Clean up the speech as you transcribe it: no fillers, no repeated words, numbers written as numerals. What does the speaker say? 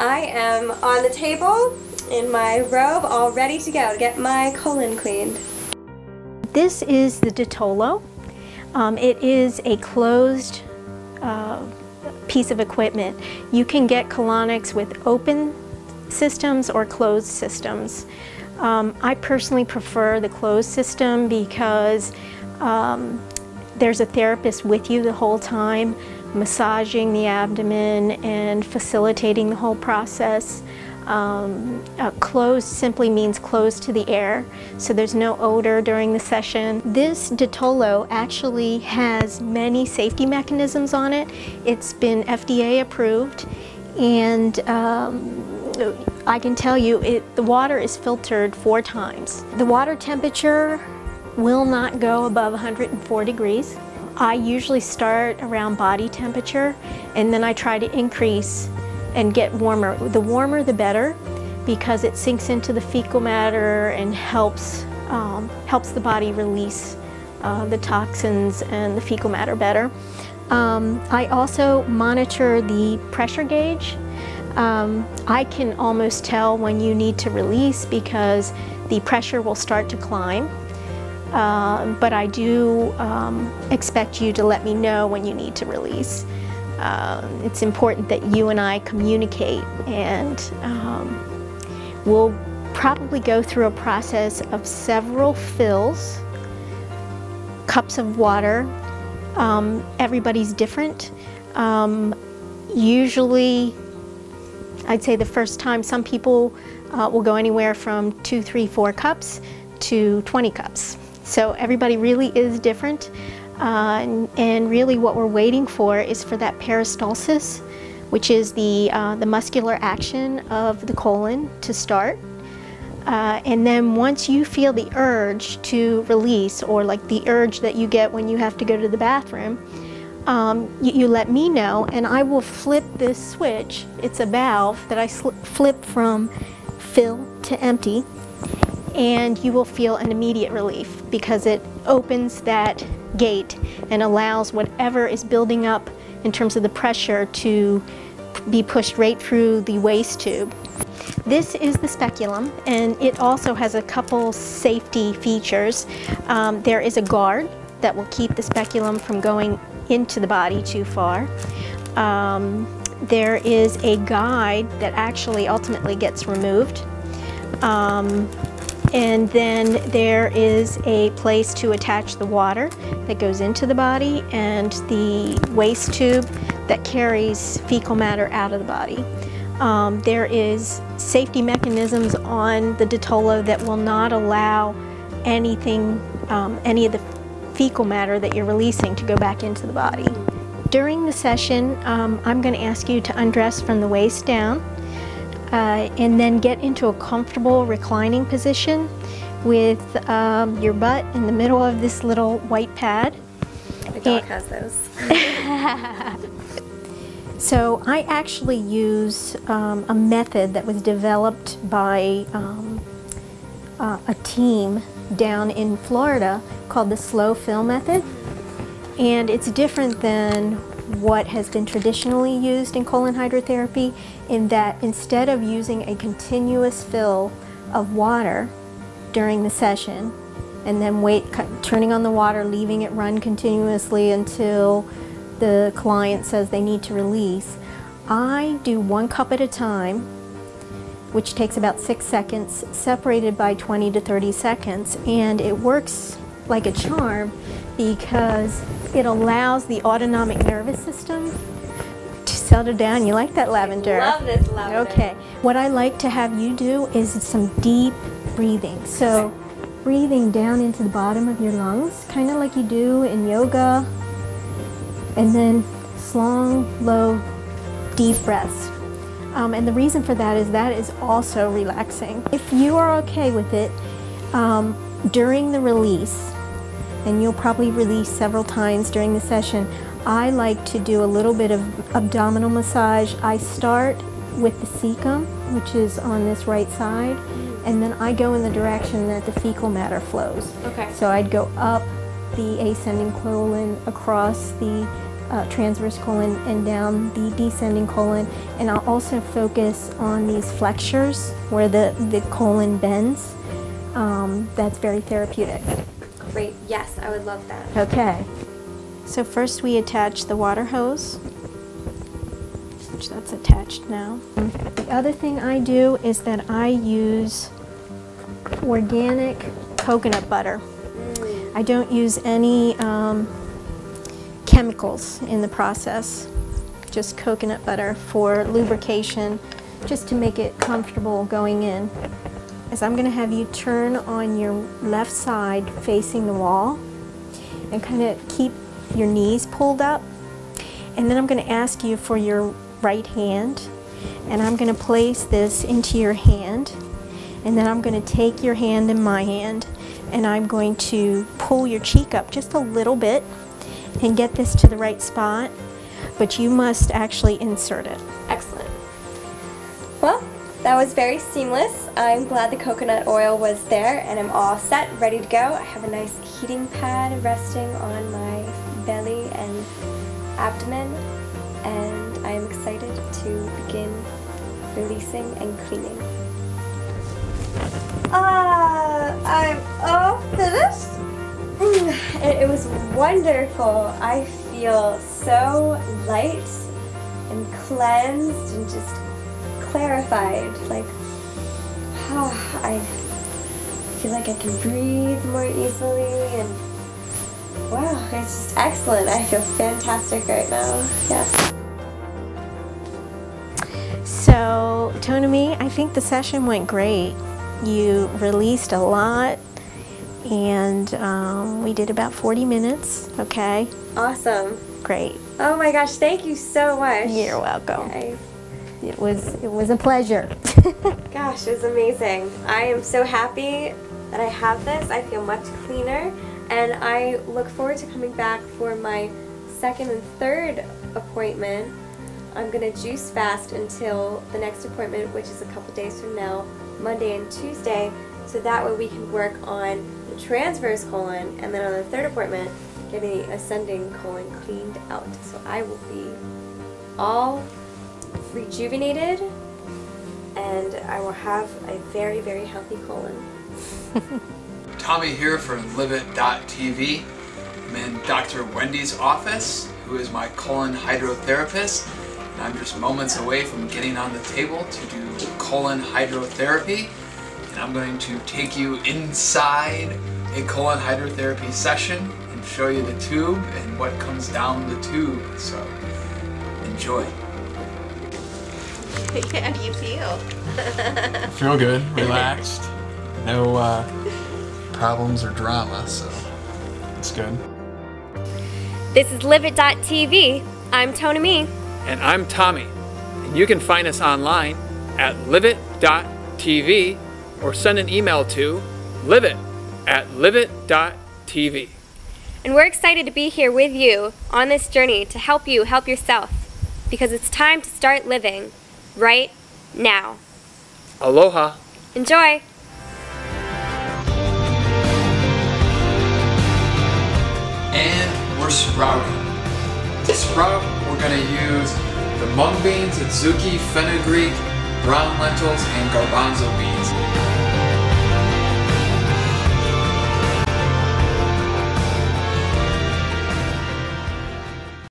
I am on the table in my robe, all ready to go to get my colon cleaned. This is the Detolo. It is a closed piece of equipment. You can get colonics with open systems or closed systems. I personally prefer the closed system because there's a therapist with you the whole time, massaging the abdomen and facilitating the whole process. Closed simply means closed to the air, so there's no odor during the session. This Detolo actually has many safety mechanisms on it. It's been FDA approved, and I can tell you the water is filtered 4 times. The water temperature will not go above 104 degrees. I usually start around body temperature, and then I try to increase and get warmer. The warmer the better, because it sinks into the fecal matter and helps the body release the toxins and the fecal matter better. I also monitor the pressure gauge. I can almost tell when you need to release because the pressure will start to climb. But I do expect you to let me know when you need to release. It's important that you and I communicate, and we'll probably go through a process of several fills, cups of water. Everybody's different. Usually, I'd say the first time, some people will go anywhere from 2, 3, 4 cups to 20 cups. So everybody really is different, and really what we're waiting for is for that peristalsis, which is the muscular action of the colon to start. And then once you feel the urge to release, or like the urge that you get when you have to go to the bathroom, you let me know, and I will flip this switch. It's a valve that I flip from fill to empty, and you will feel an immediate relief because it opens that gate and allows whatever is building up in terms of the pressure to be pushed right through the waste tube. This is the Speculum, and it also has a couple safety features. There is a guard that will keep the Speculum from going into the body too far. There is a guide that actually ultimately gets removed. And then there is a place to attach the water that goes into the body and the waste tube that carries fecal matter out of the body. There is safety mechanisms on the Detolo that will not allow anything, any of the fecal matter that you're releasing to go back into the body. During the session, I'm going to ask you to undress from the waist down. And then get into a comfortable reclining position with your butt in the middle of this little white pad. My dog has those. So I actually use a method that was developed by a team down in Florida called the slow fill method. And it's different than what has been traditionally used in colon hydrotherapy, in that instead of using a continuous fill of water during the session and then turning on the water, leaving it run continuously until the client says they need to release, I do 1 cup at a time, which takes about 6 seconds, separated by 20 to 30 seconds, and it works like a charm because it allows the autonomic nervous system to settle down. You like that lavender? I love this lavender. Okay. What I like to have you do is some deep breathing. So breathing down into the bottom of your lungs, kind of like you do in yoga, and then long, low, deep breaths. And the reason for that is also relaxing. If you are okay with it, during the release, and you'll probably release several times during the session, I like to do a little bit of abdominal massage. I start with the cecum, which is on this right side, and then I go in the direction that the fecal matter flows. Okay. So I'd go up the ascending colon, across the transverse colon and down the descending colon, and I'll also focus on these flexures where the colon bends. That's very therapeutic. Great, yes, I would love that. Okay, so first we attach the water hose, which that's attached now. The other thing I do is that I use organic coconut butter. I don't use any chemicals in the process, just coconut butter for lubrication, just to make it comfortable going in. As I'm going to have you turn on your left side facing the wall and kind of keep your knees pulled up, and then I'm going to ask you for your right hand, and I'm going to place this into your hand, and then I'm going to take your hand in my hand, and I'm going to pull your cheek up just a little bit and get this to the right spot, but you must actually insert it. Excellent. Well, that was very seamless. I'm glad the coconut oil was there, and I'm all set, ready to go. I have a nice heating pad resting on my belly and abdomen, and I'm excited to begin releasing and cleaning. I'm all finished. It was wonderful. I feel so light and cleansed and just clarified. Like, I feel like I can breathe more easily, and wow, it's just excellent. I feel fantastic right now. Yes. So, Tonamy, I think the session went great. You released a lot, and we did about 40 minutes, okay? Awesome. Great. Oh my gosh, thank you so much. You're welcome. Okay. It was a pleasure. Gosh, it was amazing. I am so happy that I have this. I feel much cleaner, and I look forward to coming back for my second and third appointment. I'm going to juice fast until the next appointment, which is a couple days from now, Monday and Tuesday, so that way we can work on the transverse colon, and then on the third appointment, getting the ascending colon cleaned out. So I will be all rejuvenated, and I will have a very, very healthy colon. Tommy here for LIVET.tv. I'm in Dr. Wendy's office, who is my colon hydrotherapist. And I'm just moments away from getting on the table to do colon hydrotherapy. And I'm going to take you inside a colon hydrotherapy session and show you the tube and what comes down the tube. So enjoy. How do you feel? I feel good, relaxed, no problems or drama, so it's good. This is LIVET.tv. I'm Tonamy. And I'm Tommy. And you can find us online at LIVET.tv or send an email to livet@livet.tv. And we're excited to be here with you on this journey to help you help yourself, because it's time to start living right now. Aloha. Enjoy! And we're sprouting. To sprout, we're going to use the mung beans, adzuki, fenugreek, brown lentils, and garbanzo beans.